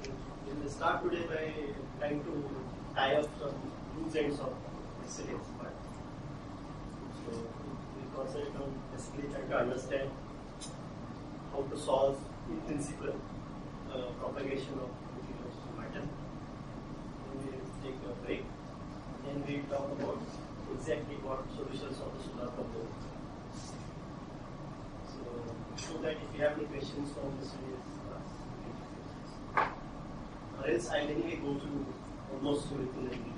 We will start today by trying to tie up some loose ends of this series. So we concentrate on basically trying to understand how to solve in principle propagation of neutrinos to matter. Then we will take a break. Then we will talk about exactly what solutions of the solar problem. So that if you have any questions from the series, or else I'll anyway go through almost everything that we did.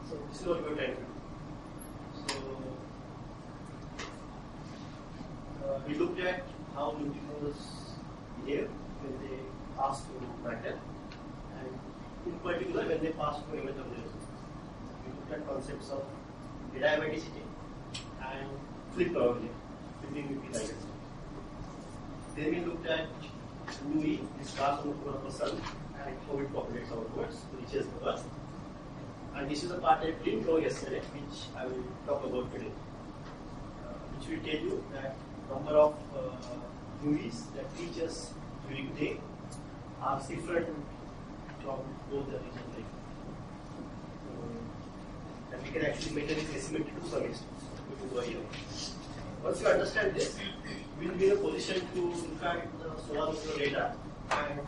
So this is what we are trying to do. So we looked at how neutrinos behave when they pass through matter, and in particular when they pass through a method of resonance. We looked at concepts of adiabaticity and flip probability, flipping between eigenstates. Then we looked at μe, this gas on the core of the sun, and how it propagates outwards, reaches the earth. And this is the part I didn't know yesterday, which I will talk about today, which will tell you that number of movies that reach us during the day are different from both the regions. And we can actually make this estimate to some extent. Once you understand this, we will be in a position to look at the solar micro data and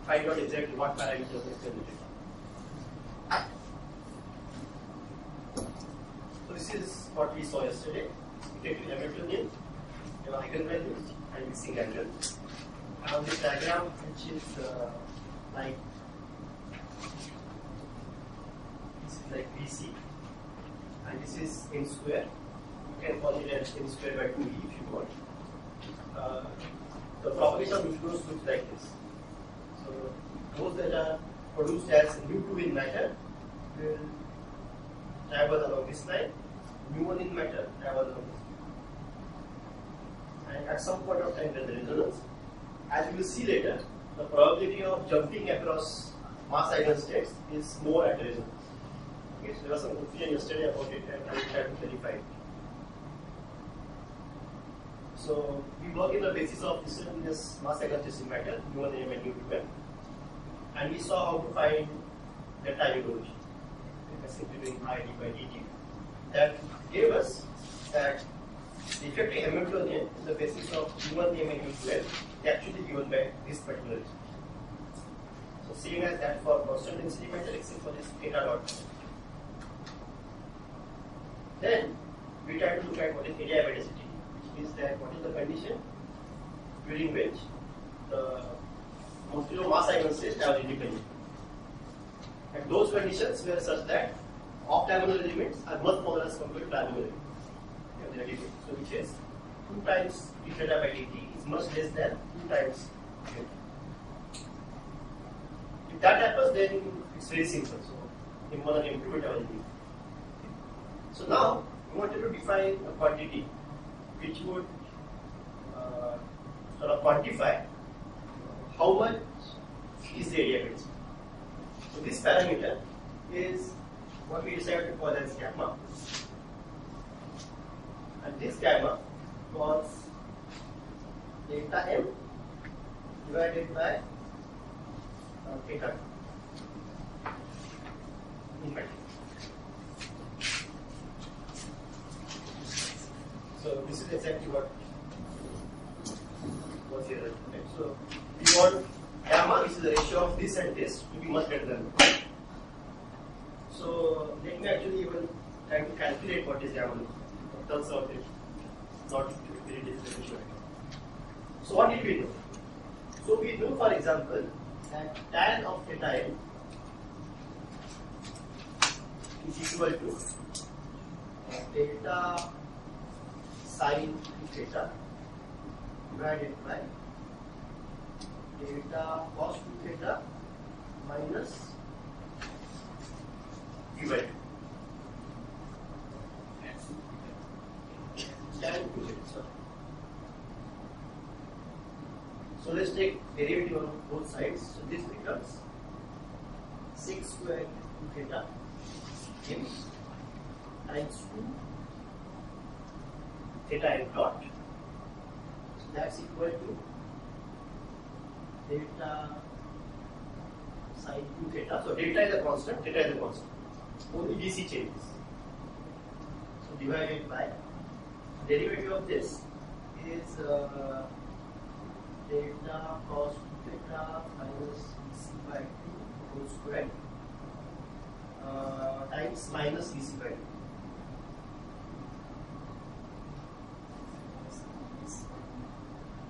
find out exactly what parameters are estimated. So this is what we saw yesterday. We take the Hamiltonian, the eigenvalues, and mixing angle. And on this diagram, which is like BC, and this is n square. You can call it as n square by 2e if you want. The propagation of neutrinos looks like this. So those that are produced as mu2 in matter will travel along this line, mu1 in matter travel along this line. And at some point of time, when the resonance, as we will see later, the probability of jumping across mass eigenstates is more at resonance. Okay, so there was some confusion yesterday about it, and I will try to clarify it. So we work in the basis of this mass eigenstates in matter, mu1 m and mu2 m, and we saw how to find the time evolution by simply doing I d by dt. That gave us that the effective Hamiltonian is the basis of mu1 m and mu2 m is actually given by this particular result. So same as that for constant density matter, except for this theta dot. Then we try to look at what is adiabaticity, which means that what is the condition during which the neutrino mass eigenstates are independent. And those conditions were such that off-diagonal elements are much smaller as compared to diagonal elements. So which is 2 times d theta by dt is much less than 2 times theta. If that happens, then it's very simple. So m1 and m2 will be. So now we wanted to define a quantity which would sort of quantify how much is the adiabaticity. So this parameter is what we decided to call as gamma, and this gamma was delta m divided by theta in matter. So this is exactly what was here. Right? So we want gamma, which is the ratio of this and this, to be much greater than 1. So let me actually even try to calculate what is gamma. It turns out it's not very difficult to show. So what did we know? So we know, for example, that tan of theta m is equal to delta sine theta divided by delta cos 2 theta minus d by 2. Tan 2 theta. So let's take derivative on both sides. So this becomes 6 square 2 theta m times 2 theta m dot. That's equal to delta sine 2 theta. So delta is a constant, theta is a constant. Only DC changes. So divided by derivative of this is delta cos theta minus DC by 2 whole square times minus DC by 2.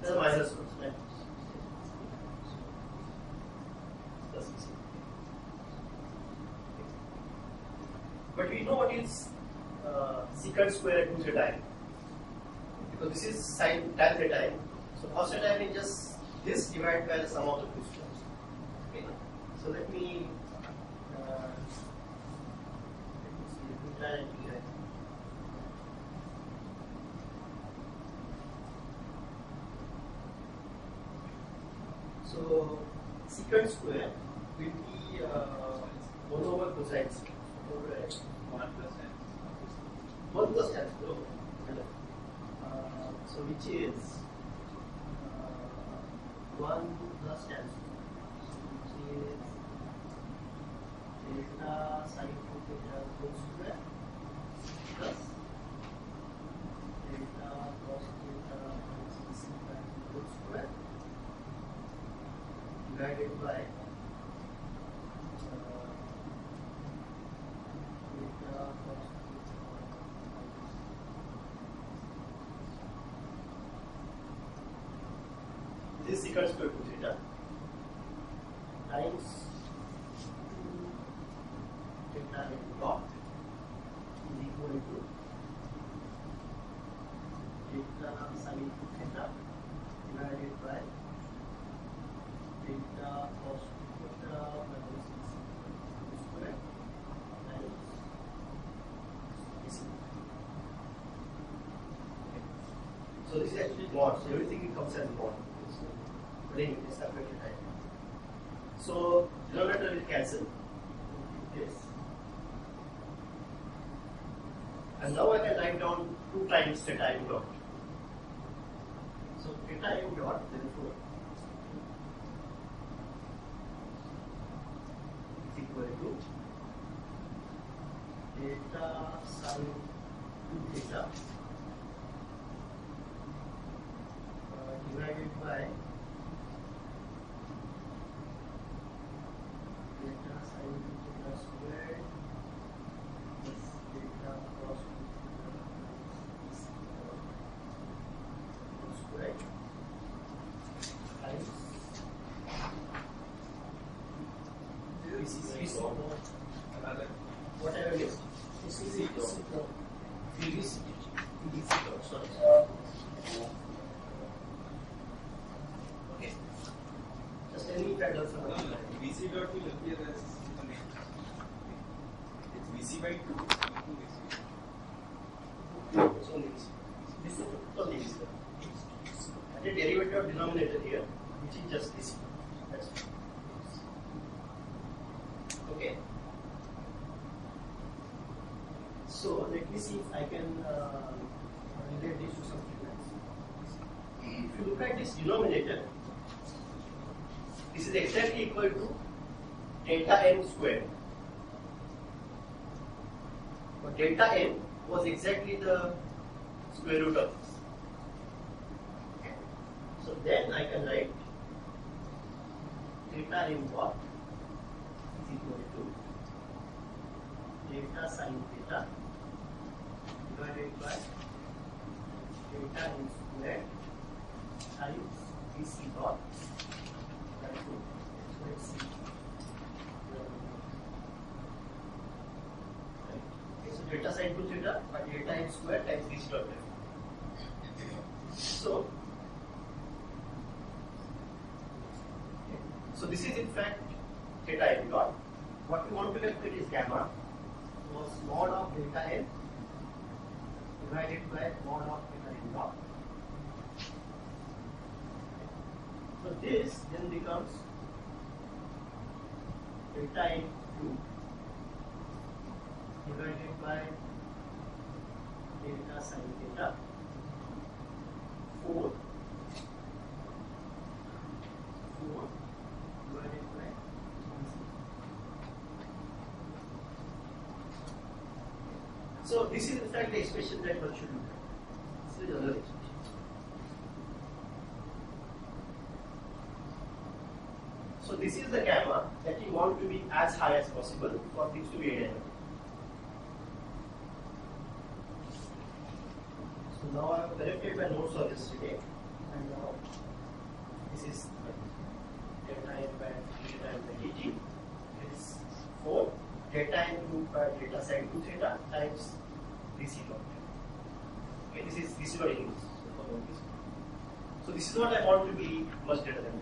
There's a minus constant. But we know what is secant square at 2 theta m, because this is sin tan theta m. So cos theta m is just this divided by the sum of the two squares. Okay. So let me see theta and theta. So secant square will be 1 over cosine square. 1 plus tan square. So which is 1 plus tan square, which is delta sine 2 theta whole square plus delta cos theta minus DC by 2 whole square divided by this secant square 2 theta times 2 theta m dot is equal to delta sine 2 theta divided by delta cos 2 theta minus DC square times DC. So this is actually mod, so everything comes as mod. Ring is separated right. So denominator will cancel this, and now I can write down 2 times theta m dot. So theta m dot therefore is equal to delta sine 2 theta divided by delta sine 2 theta squared plus delta cos 2 theta squared times this whatever it is. This is sorry. Okay. Just tell me if I done something. VC dot will appear as it's VC by 2 into VC. It's only this. This is only this. And the derivative of denominator here, which is just this. That's it. Okay. So let me see if I can relate this to something else. If you look at this denominator, this is exactly equal to delta m squared. But delta m was exactly the square root of this. So then I can write delta m dot is equal to delta sine theta divided by delta m squared times dc dot by 2. So let's see. Okay, so delta sine 2 theta by delta m squared times dc dot by 2. So this is in fact theta m dot. What we want to calculate is gamma was mod of delta m divided by mod of theta m dot. So this then becomes delta m 2 divided by delta sin theta 4 divided by 1. So this is in fact the expression that one should look at. This is another expression. So this is the gamma that you want to be as high as possible for things to be identical. So now I have corrected my notes of yesterday, and now this is delta n by dt. It is 4 delta n by delta sin 2 theta times dc dot. Okay, this is what it is. So this is what I want to be much greater than.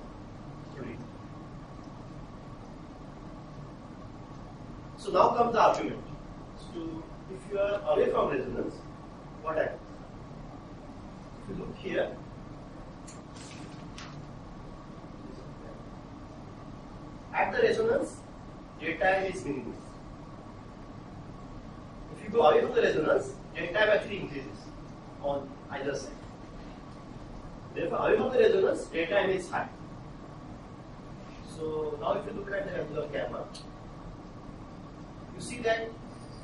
So now comes the argument. So if you are away from resonance, what happens? If you look here, at the resonance, delta m is meaningless. If you go away from the resonance, delta m actually increases on either side. Therefore, away from the resonance, delta m is high. So now if you look at the value of gamma, you see that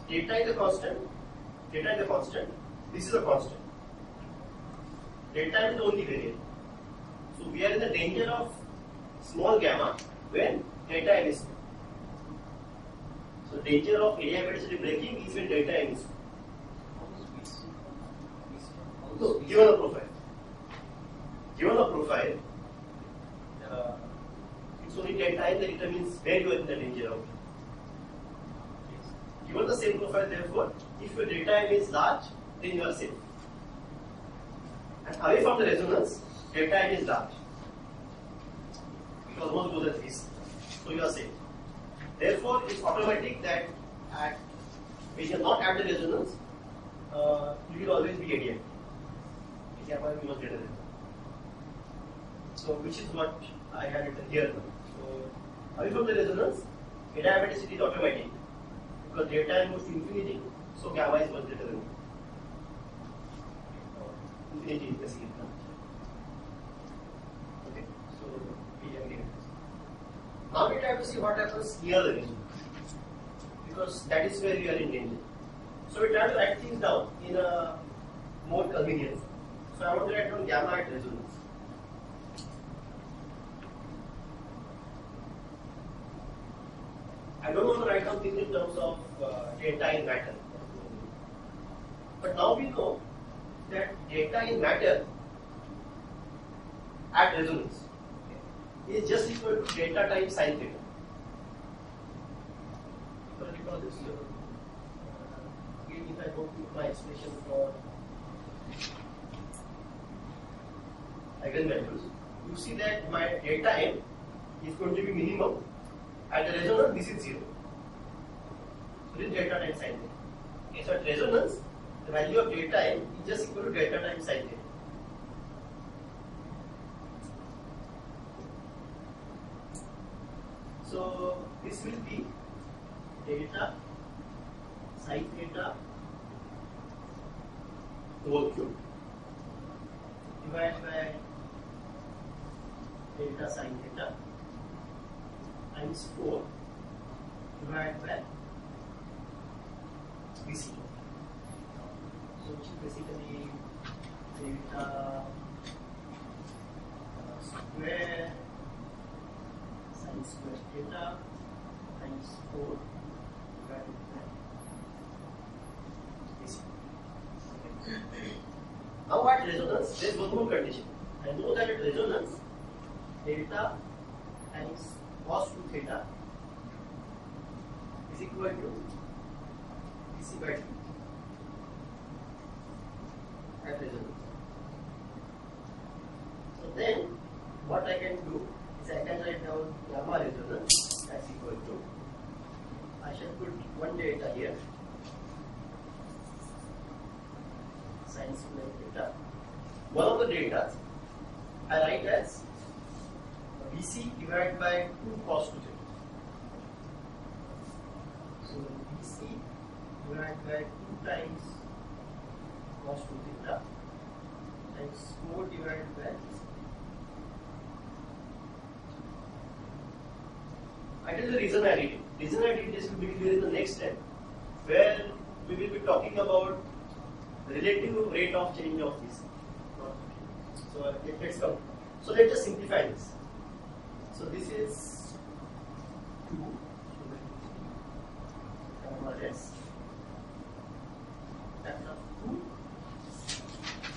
delta is a constant, this is a constant. Delta is the only variable. So we are in the danger of small gamma when delta n is small. So danger of adiabaticity breaking is when delta n is small. So given a profile, it's only delta n that determines where you are in the danger of. Given the same profile, therefore, if your delta m is large, then you are safe. And away from the resonance, delta m is large. It almost goes at least. So you are safe. Therefore, it's automatic that when you are not at the resonance, you will always be adiabatic. Gamma will be much greater than that. So which is what I had written here now. So away from the resonance, adiabaticity is automatic. Because delta n goes to infinity, so gamma is much greater than infinity is basically. Okay, so now we try to see what happens near the resonance, because that is where we are in danger. So we try to write things down in a more convenient. So I want to write down gamma at resonance. I don't want to write down things in terms of delta in matter. But now we know that delta in matter at resonance is just equal to delta times sin theta. Because this, again, if I go to my expression for eigenvalues, you see that my delta m is going to be minimum. At the resonance, this is 0. So this is delta times sin theta. Okay, so at resonance, the value of delta m is just equal to delta times sin theta. So this will be delta sin theta whole cube divided by delta sin theta times 4 divided by BC. So which is basically delta square sin square theta times 4 divided by BC. Okay. Now at resonance, there is one more condition. I know that at resonance, delta times cos 2 theta is equal to dc by 2 at resonance. So then what I can do is I can write down gamma resonance as equal to, I shall put one delta here, sin square theta. One of the deltas I write as BC divided by 2 cos 2 theta. So BC divided by 2 times cos 2 theta times 4 divided by I tell the reason I did it. Reason I did this will be clear in the next step, where we will be talking about the relative rate of change of this. So let's come. So let's just simplify this. So this is 2 gamma s. That's up 2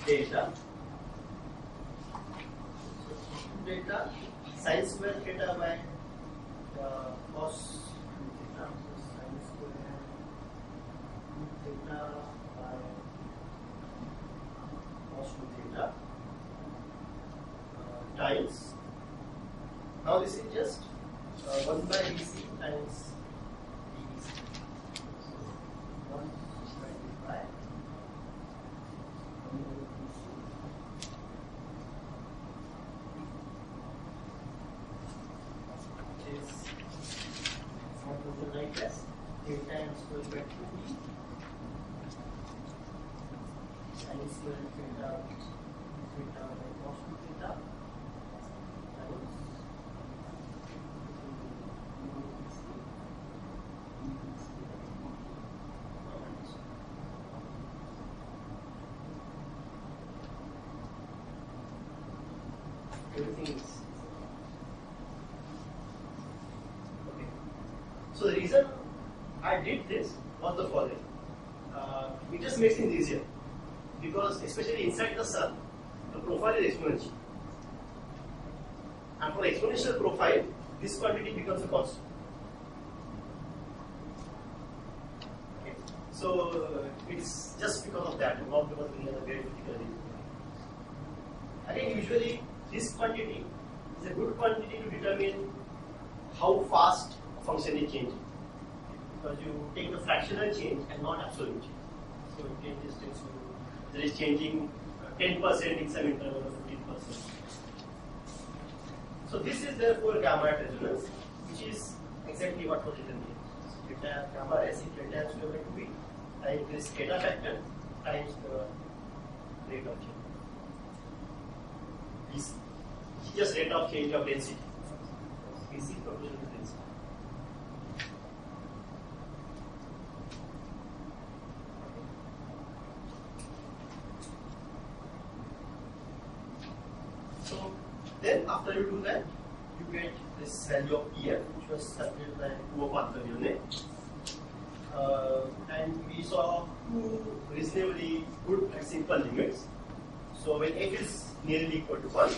delta. So 2 delta sin square theta by cos 2 theta. So sin square 2 theta by cos 2 theta times. Now this is just 1 by dc times dc. So 1 divided by 1 over dc. Which is what was the right test? Delta m square by 2b sin square theta theta by cos 2 theta times everything is okay. So the reason I did this was the following. It just makes things easier because especially inside the sun, the profile is exponential. And for exponential profile, this quantity becomes a constant. Okay. So it's just because of that, not because of any other very critical reason. Again, usually this quantity is a good quantity to determine how fast a function is changing. Because you take the fractional change and not absolute change. So it changes to there is changing 10% in some interval of 15%. So this is therefore gamma at resonance, which is exactly what was written here. So delta gamma s is delta m square by 2b times this theta factor times the rate of change. This is just rate of change of density. This is proportional to density. So then after you do that, you get this value of EF, which was calculated by 2 upon the unit. And we saw two reasonably good and simple limits. So when f is nearly equal to 1,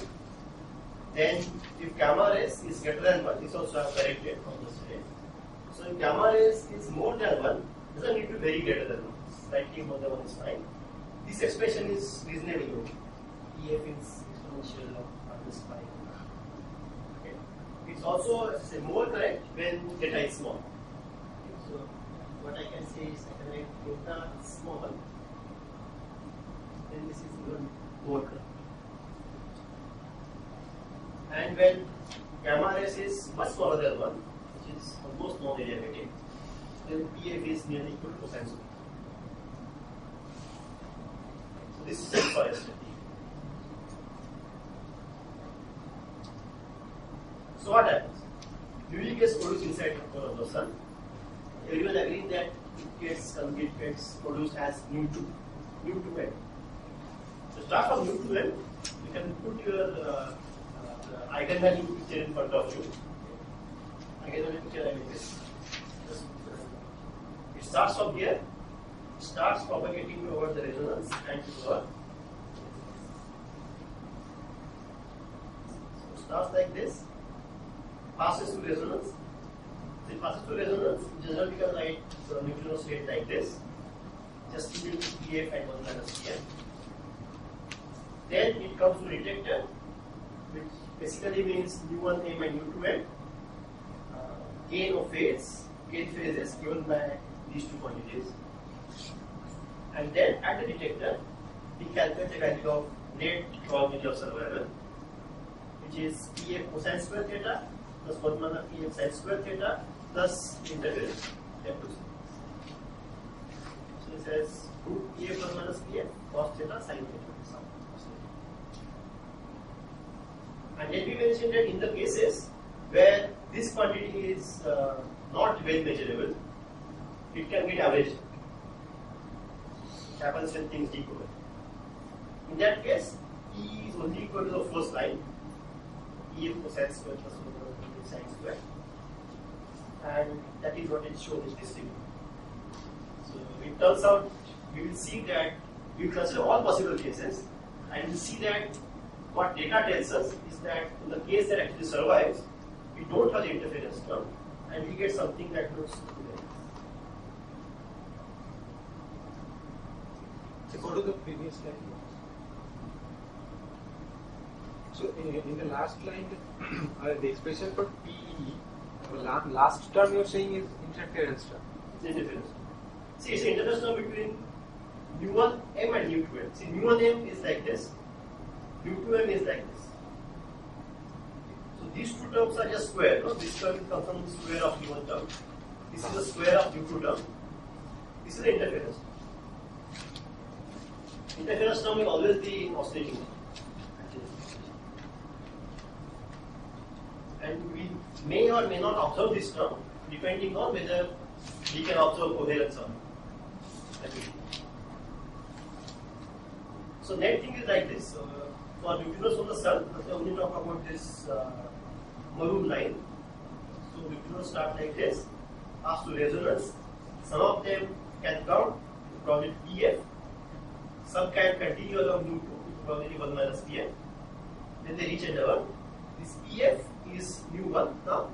then if gamma res is greater than 1, this also I have corrected from yesterday. So if gamma res is more than 1, doesn't need to be very greater than 1. Slightly more than 1 is fine. This expression is reasonably good. EF is exponential of minus 5. Okay. It's also more correct when data is small. Okay. So what I can say is I can write data is small, then this is even more correct. And when gamma res is much smaller than 1, which is almost non-derivative, then PF is nearly equal to cosine square. So this is set for yesterday. So what happens? UV gets produced inside the sun. Everyone agrees that it gets produced as nu2, nu2m. So start from nu2m, you can put your eigenvalue picture in front of you. Eigenvalue picture like this. It starts from here, starts propagating over the resonance and to the so starts like this, passes to resonance. If it passes to resonance, generally you can write the neutrino state like this, just equal to EF and 1 minus EF. Then it comes to detector, which basically means nu1m and nu2m. Gain of phase, gain phase is given by these two quantities. And then at the detector, we calculate the value of net probability of survival, which is EF cosine square theta plus 1 minus EF sin square theta plus integral f to 0. So it says root PF plus minus PF cos theta sin theta. And then we mentioned that in the cases where this quantity is not well measurable, it can get averaged. It happens when things decompose. In that case, E is only equal to the first line, EF cosine square plus 1 sine square, and that is what is shown in this figure. So it turns out we will see that we will consider all possible cases, and we will see that what data tells us is that in the case that actually survives, we don't have the interference term, and we get something that looks like this. So go to the previous slide. So in the last line, the expression for PE, the last term you're saying is interference term. It's interference. See, it's the interference term between mu1m and mu2m. See, mu1m is like this, mu2m is like this. So these two terms are just square. No? This term comes from the square of mu1 term. This is the square of mu2 term. This is the interference. Interference term will always be in oscillating mode. And we may or may not observe this term depending on whether we can observe coherence or not. So net thing is like this. For neutrinos from the sun, I only talk about this maroon line. So neutrinos start like this, pass to resonance. Some of them can come, we call it PF. Some can continue along mu2, with probably 1 minus PF. Then they reach at 1. This PF is mu1 now.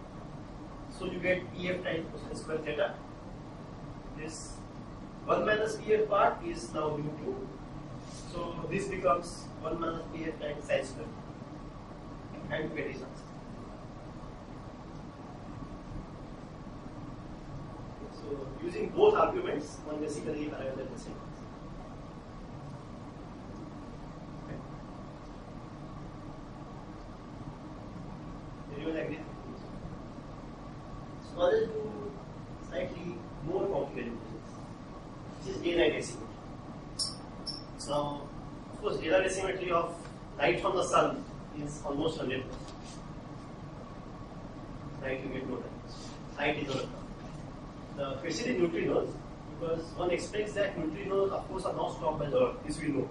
So you get PF times cosine square theta. This 1 minus PF part is now mu2. So this becomes 1 minus PF times sine square. And you get this answer. So using both arguments, one basically arrives at the same answer. Everyone agree? So now let's do slightly more complicated things. This is day-night asymmetry. Now, of course, day-night asymmetry of light from the sun is almost 100%. Light you get no light. Light is not a term. The question is neutrinos, because one expects that neutrinos, of course, are not stopped by the Earth. This we know.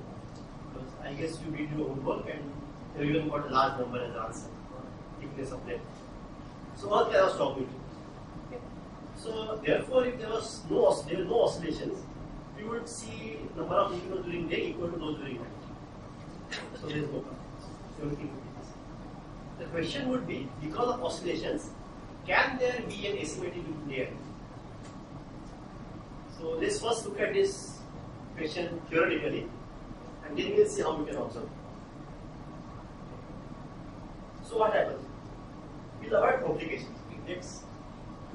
Because I guess you did your homework and you even got a large number as the answer. Thickness of lead. So Earth cannot stop neutrinos. Okay. So therefore, if there were no oscillations, we would see number of neutrinos during day equal to those during night. So there is no problem. Everything would be this. The question would be, because of oscillations, can there be an asymmetry between day and night? So let's first look at this question theoretically, and then we'll see how we can observe. So what happens? We'll avoid complications. Let's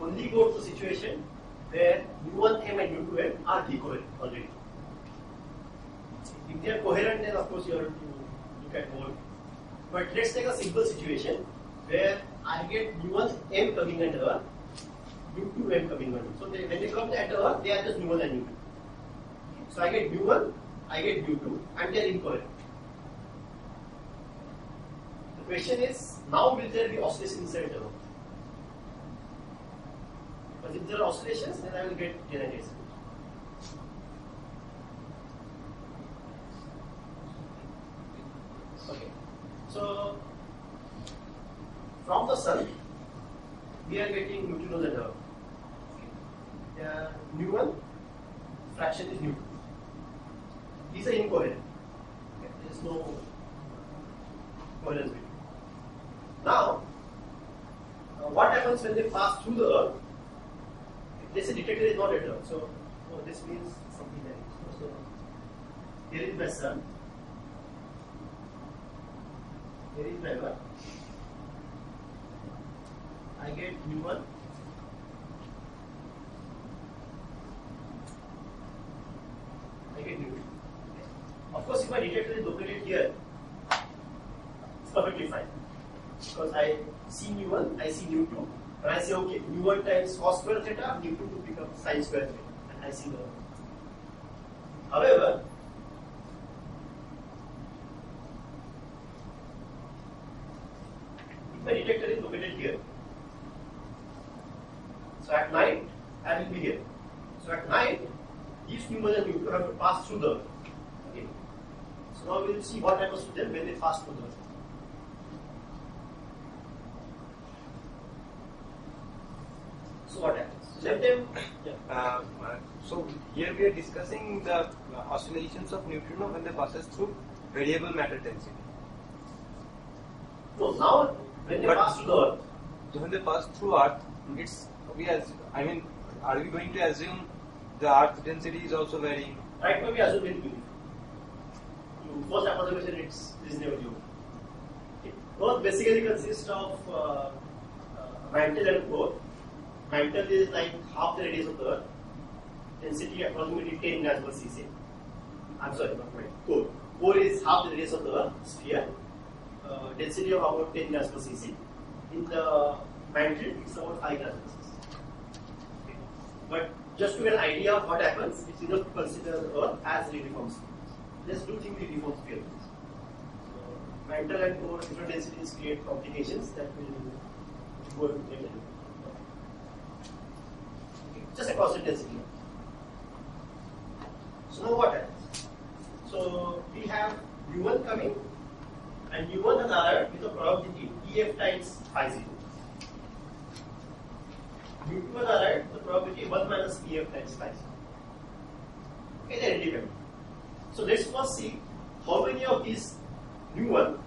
only go to the situation where mu1m and mu2m are decoherent already. If they are coherent, then of course you have to look at more. But let's take a simple situation where I get mu1m coming under 1, mu2m coming under 1. So when they come under 1, they are just mu1 and mu2. So I get mu1, I get mu2, and they are incoherent. The question is, now will there be oscillation inside the 1? Because if there are oscillations, then I will get day-night asymmetry. Okay. So from the sun, we are getting neutrinos and Earth. mu1 fraction is mu2. These are incoherent. Okay. There is no coherence between. Now, what happens when they pass through the Earth? Let's say detector is not at Earth. So this means something like this. So here is my sun. Here is my Earth. I get mu1. I get mu2. Of course, if my detector is located here, it's perfectly fine. Because I see mu1, I see mu2, and I say, okay, mu1 times cos square theta, mu2 will become sin square theta, and I see the However, if my detector is located here, so at night I will be here. So at night, these Newman and Neutrino have to pass through the Earth. Okay. So now we will see what happens to them when they pass through the Earth. So what happens? Let them. Yeah. So here we are discussing the oscillations of neutrino when they passes through variable matter density. So now when they pass through the Earth, So when they pass through Earth, it's I mean, are we going to assume the Earth density is also varying? right now we assume very beautiful. First approximation it's reasonably okay. Earth basically consists of mantle and core. Mantle is like half the radius of the Earth. Density approximately 10 grams per cc. I'm sorry, not right. Core. Core is half the radius of the Earth sphere. Density of about 10 grams per cc. In the mantle, it's about 5 grams per cc. Okay. But just to get an idea of what happens, it's enough to consider the Earth as a uniform sphere. Let's do think the uniform sphere. Mantle and core different densities create complications that will go into later. Okay. Just a constant density. So now what happens? So we have U1 coming and U1 and R with a probability EF times phi 0. U2 and R the probability 1 minus EF times phi 0. Okay, they are independent. So let's first see how many of these U1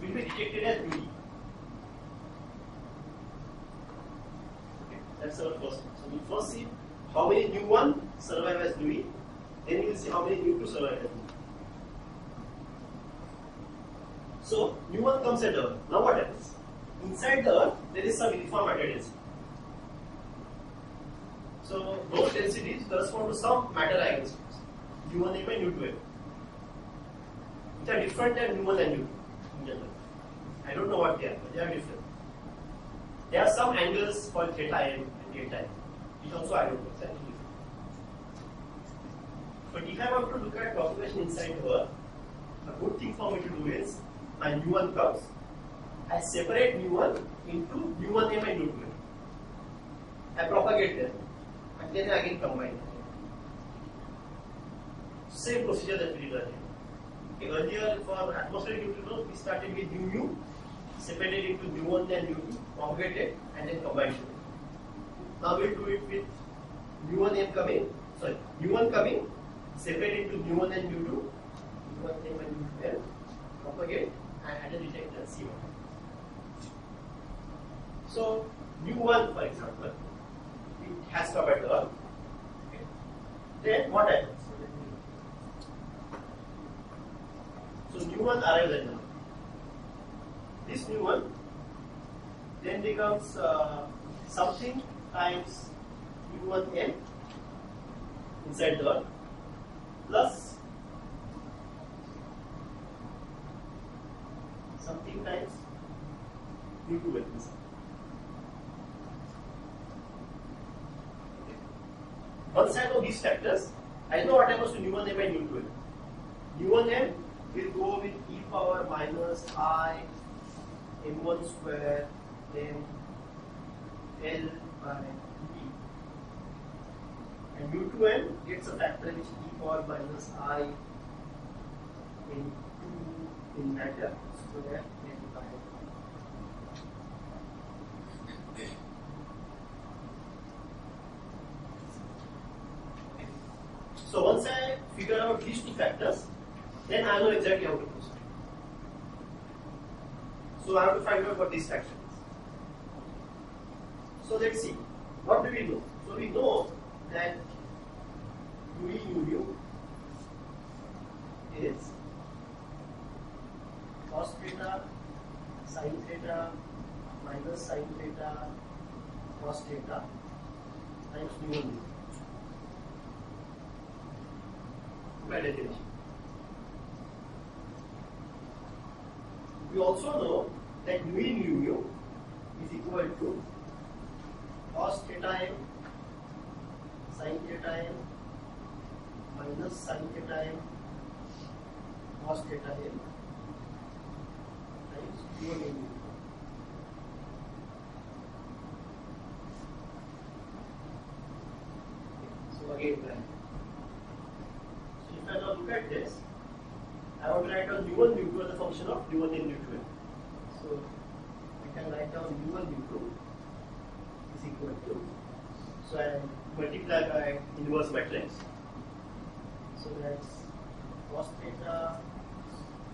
will be detected as UE. Okay, that's our first one. So we first see how many U1 survive as UE, then we will see how many U2 survive as UE. So U1 comes at Earth. Now what happens? Inside the Earth, there is some uniform matter density. So those densities correspond to some matter eigenstates. U1m and U2m. Which are different than U1 and U2 in general. I don't know what they are, but they are different. There are some angles called theta m and delta m, which also I don't know exactly different. But if I want to look at propagation inside the Earth, a good thing for me to do is, when U1 comes, I separate U1 into U1m and U2m. I propagate them, and then I again combine them. Same procedure that we did earlier. Okay, earlier for atmospheric neutrinos, we started with mu, separated into mu1 and mu2, propagated, and then combined it. Now we'll do it with mu1m coming, mu1 coming, separate into mu1 and mu2, mu1m and mu2m, propagate, and add a detector C1. So mu1, for example, it has covered the Earth. Okay. Then what happens? So mu1 arrives at now. This mu1 then becomes something times mu1m inside the Earth plus something times mu2m inside. Okay. Once I know these factors, I know what happens to mu1m and mu2m. mu1m will go with e power minus I m1 square then L by E. And mu2m gets a factor which is e power minus I in 2 in matter square L by So once I figure out these two factors, then I know exactly how to proceed. So I have to find out what these factors. So let's see. What do we know? So we know that mu is cos theta, sin theta, minus sin theta, cos theta times mu1 by definition. We also know that mu in mu is equal to cos theta m sin theta m minus sin theta m cos theta m times u1 in u2. So again, so if I now look at this, I want to write down u1 u2 as a function of u1 in u2. So I can write down u1 u2 is equal to, so I multiply by inverse matrix. So that's cos theta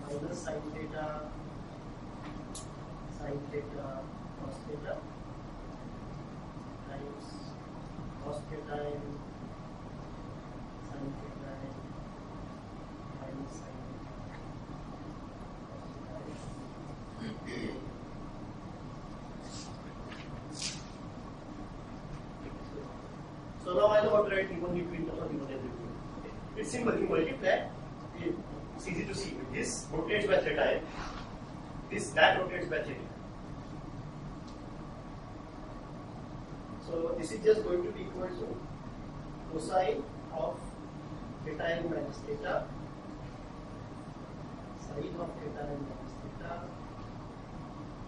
minus sin theta cos theta times cos theta and sin theta minus sin theta. So now I know how to write u1 u2 in terms of u1 and u2. It's simple. You multiply. It's easy to see. This rotates by theta. That rotates by theta. So this is just going to be equal to cosine of theta n minus theta, sine of theta n minus theta,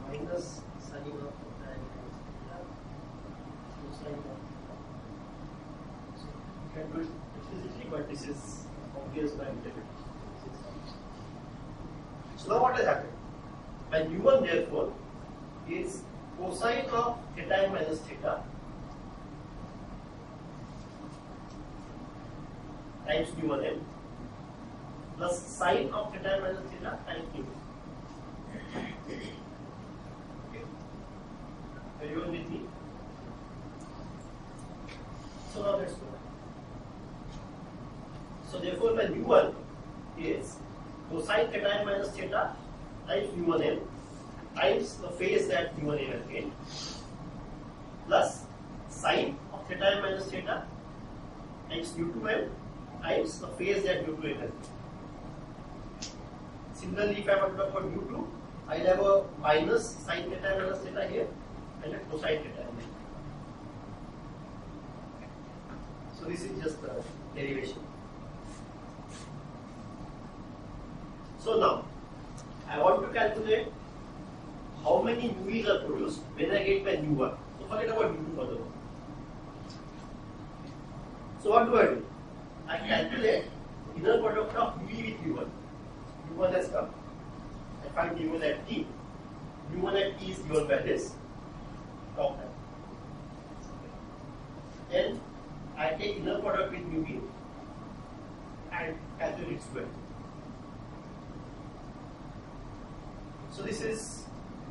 minus sine of theta n minus theta, cosine of theta. So you can do it explicitly, but this is obvious by interpretation. So now what has happened? My u1 therefore is cosine of theta n minus theta times u1 m plus sine of theta n minus theta times u2. Okay. Everyone with me? So now let's go. So therefore my u1 is cosine theta n minus theta times u1 m times the phase that u1 m has gained plus sine of theta n minus theta times u2 m times the phase that u2 m has gained. Similarly, if I want to talk about u2, I'll have a minus sine theta minus theta here and a cosine theta. So this is just the derivation. So now, I want to calculate how many UVs are produced when I get my u1. So forget about u2 for the moment. So what do? I calculate inner product of UV with u1. u1 has come. I find u1 at t. u1 at t is given by this top line. Then I take inner product with UV and calculate its square. So this is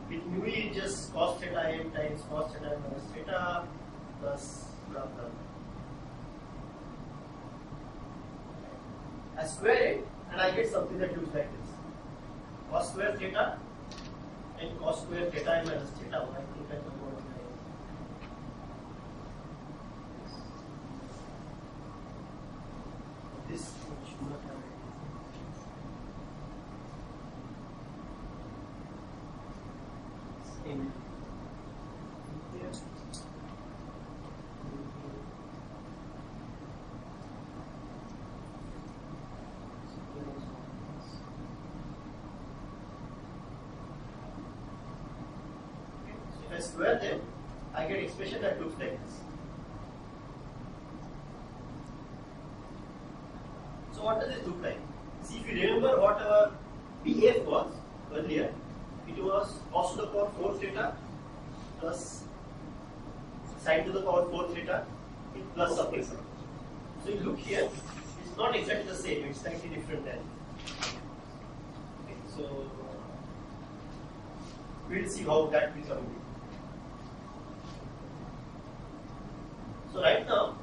with UV just cos theta m times cos theta minus theta plus blah blah. I square it and I get something that looks like this. Cos square theta and cos square theta minus theta. I think I can go on this should not have in here. If I square them, I get expression that looks like this. So what does it look like? See, if you remember what our BF was earlier, it was cos to the power 4 theta plus sin to the power 4 theta plus something. So you look here, it's not exactly the same, it's slightly different than. Okay, so we'll see how that will come. So right now,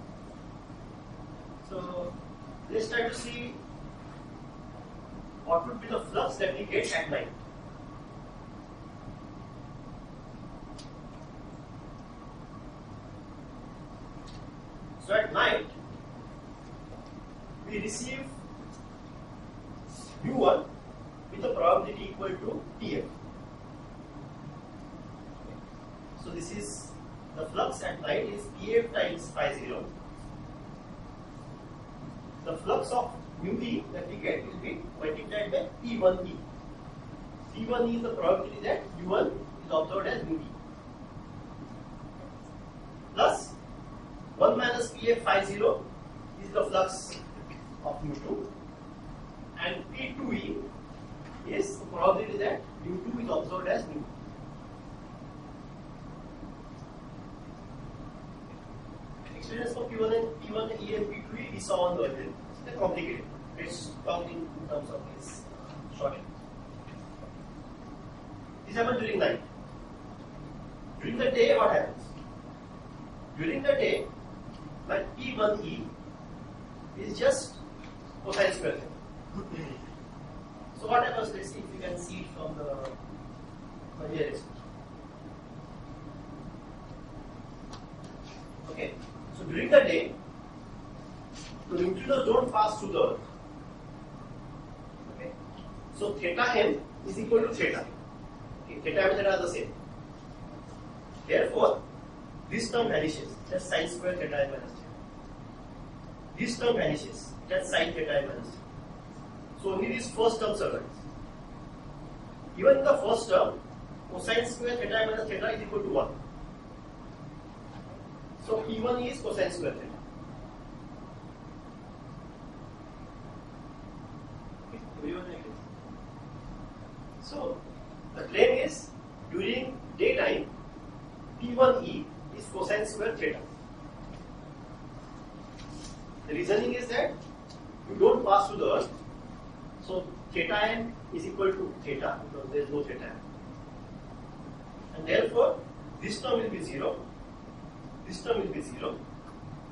so let's try to see what would be the flux that we get at night. So at night, we receive u1 with a probability equal to Tf. So this is the flux at night is Tf times phi 0 the flux of mu e that we get will be multiplied by P1e. P1e is the probability that U1 is observed as mu e. Plus 1 minus PF50 is the flux of mu2, and P2e is the probability that mu2 is observed as mu. Experience for P1 E and P2e we saw on the earlier. They're complicated. Let's talk in terms of this shorthand. This happens during night. During the day, what happens? During the day, my P1e is just cosine square theta. So what happens? Let's see if we can see it from the earlier expression. Okay. So during the day, the neutrinos don't pass through the earth. Okay. So theta m is equal to theta. Okay. Theta m and theta are the same. Therefore, this term vanishes. Just sine square theta m minus theta. This term vanishes. Just sine theta m minus theta. So only this first term survives. Even in the first term, cosine square theta m minus theta is equal to 1. So P1 is cosine square theta. Okay, everyone agrees? So the claim is during daytime P1e is cosine square theta. The reasoning is that you don't pass through the earth, so theta m is equal to theta because there is no theta m, and therefore this term will be 0. This term will be 0.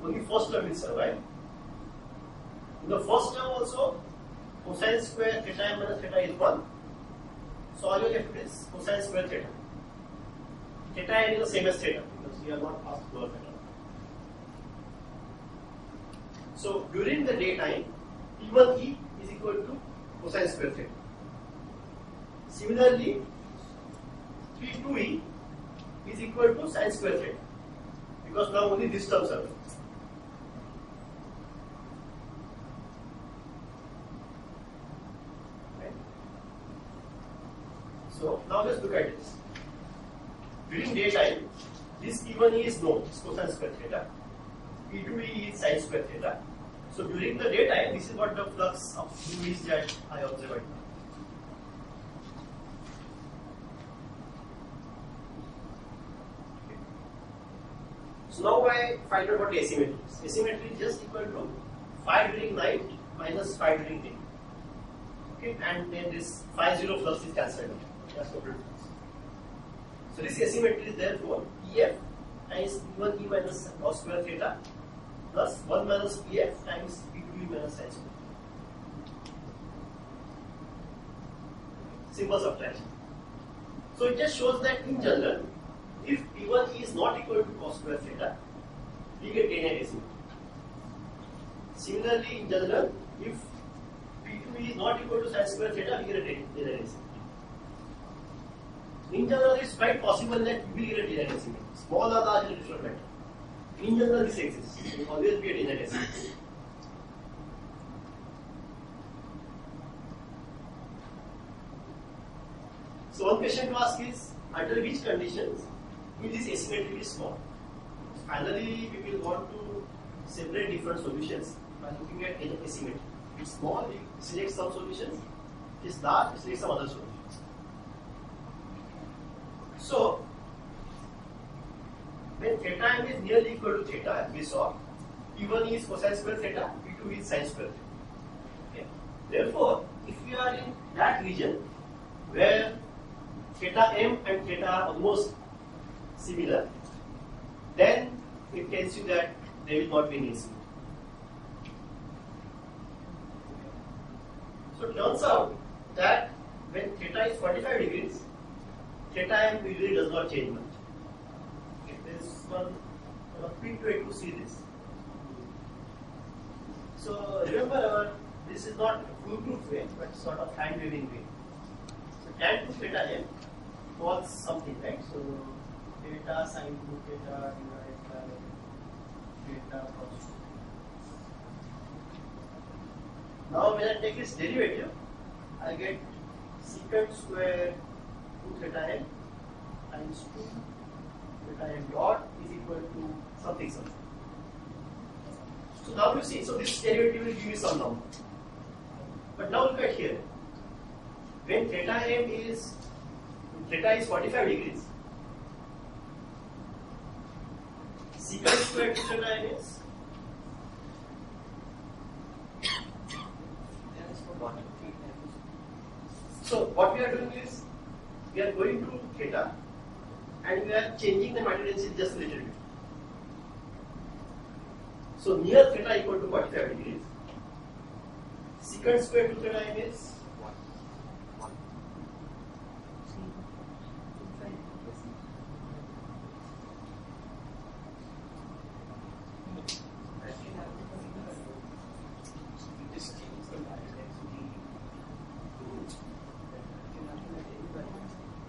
Only first term will survive. In the first term also, cosine square theta m minus theta is 1. So all you left is cosine square theta. Theta n is the same as theta because we are not passed through earth at all. So during the daytime, P1e is equal to cosine square theta. Similarly, P2e is equal to sine square theta. Because now only this term survives. Right? So now let's look at this. During daytime, this P1e is known, it's cosine square theta. P2e is sine square theta. So during the daytime, this is what the flux of mu is that I observe right now. So now I find out what the asymmetry is. Asymmetry is just equal to phi during night minus phi during day. Okay, and then this phi 0 flux is cancelled out. That's total flux. So this asymmetry is therefore EF times P1e minus cos square theta plus 1 minus PF times P2e minus sin square. Simple subtraction. So it just shows that in general, if P1e is not equal to cos square theta, we get linear asymmetry. Similarly, in general, if P2e is not equal to sin square theta, we get a linear asymmetry. In general, it's quite possible that we will get a linear asymmetry. Small or large, it doesn't matter. In general, this exists. It will always be a linear asymmetry. So one question to ask is, under which conditions will this asymmetry be small? Finally, we will want to separate different solutions by looking at asymmetry. If it's small, we select some solutions. If it's large, we select some other solutions. So, when theta m is nearly equal to theta, as we saw, P1 is cosine square theta, P2 is sin square theta. Okay. Therefore, if we are in that region where theta m and theta are almost similar, then it tells you that there will not be any asymmetry. So it turns out that when theta is 45 degrees, theta m usually does not change much. Okay, there is one quick way to see this. So remember, this is not a foolproof way, but sort of hand waving way. So tan 2 theta m was something, right? So theta sin 2 theta divided by theta cos 2. Now when I take its derivative, I get secant square 2 theta m times 2 theta m dot is equal to something. So now you see, so this derivative will give you some number. But now look at here. When theta is 45 degrees, secant square 2 theta m is so what we are doing is we are going to theta and we are changing the matter density just a little bit. So near theta equal to 45 degrees, secant square 2 theta m is 1.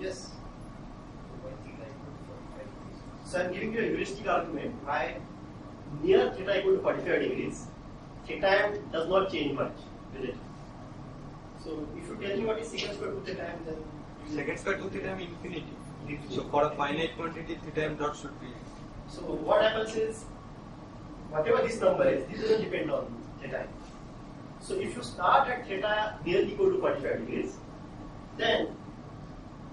Yes. So I am giving you a heuristic argument why near theta equal to 45 degrees, theta m does not change much, will it? So if you tell me what is secant square 2 theta m, then Secant square 2 theta m infinity. So for a finite quantity, theta m dot should be. so what happens is whatever this number is, this doesn't depend on theta m. So if you start at theta nearly equal to 45 degrees, then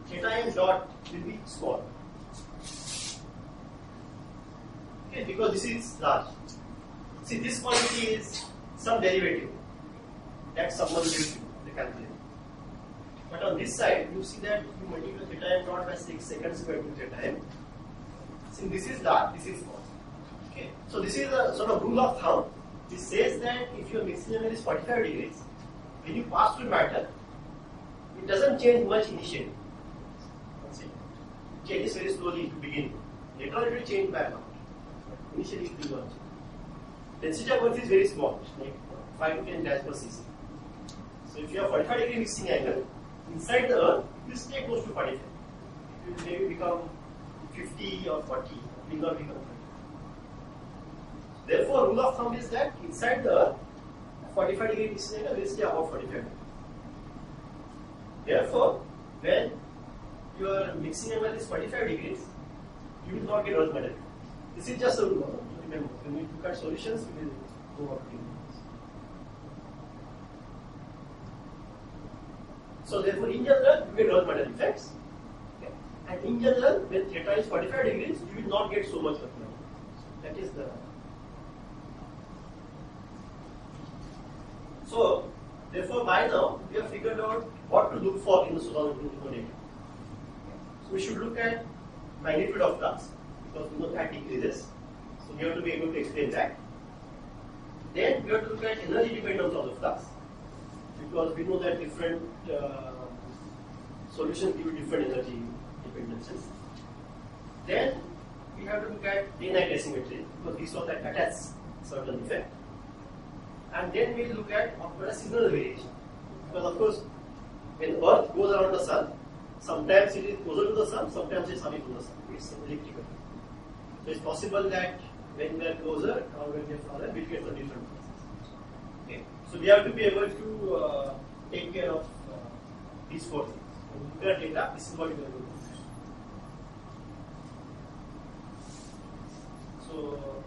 theta m dot will be small. Okay, because this is large. See, this quantity is some derivative that someone will do the calculation. But on this side, you see that you multiply theta m dot by 6 secant square 2 theta m. See, this is large, this is small. Okay, so this is a sort of rule of thumb. It says that if your mixing angle is 45 degrees, when you pass through matter, it doesn't change much initially. It changes very slowly to begin. Later on, it will change back out. Initially, it will not change. Density of earth is very small, like 5 to 10 dash per cc. So if you have 45 degree mixing angle, inside the earth, it will stay close to 45. It will maybe become 50 or 40, it will not become 40. Therefore, rule of thumb is that inside the earth, 45 degree mixing angle will stay about 45 degrees. Therefore, when your mixing angle is 45 degrees, you will not get earth metal. This is just a rule of thumb. Remember, when we look at solutions, we will go up to this. So therefore, in general, you get earth metal effects. Okay. And in general, when theta is 45 degrees, you will not get so much earth metal. That is the. So, therefore, by now, we have figured out what to look for in the solar data. So, we should look at magnitude of flux, because we know that decreases. So, we have to be able to explain that. Then, we have to look at energy dependence of the flux, because we know that different solutions give you different energy dependencies. Then, we have to look at day-night asymmetry, because we saw that attacks certain effect. And then we look at what is seasonal variation. Because of course, when Earth goes around the Sun, sometimes it is closer to the Sun, sometimes it is away from the Sun. It's elliptical. So it's possible that when we are closer or when we are farther, we get some different processes. Okay. So we have to be able to take care of these four things. When we look at data, this is what we are going to do. So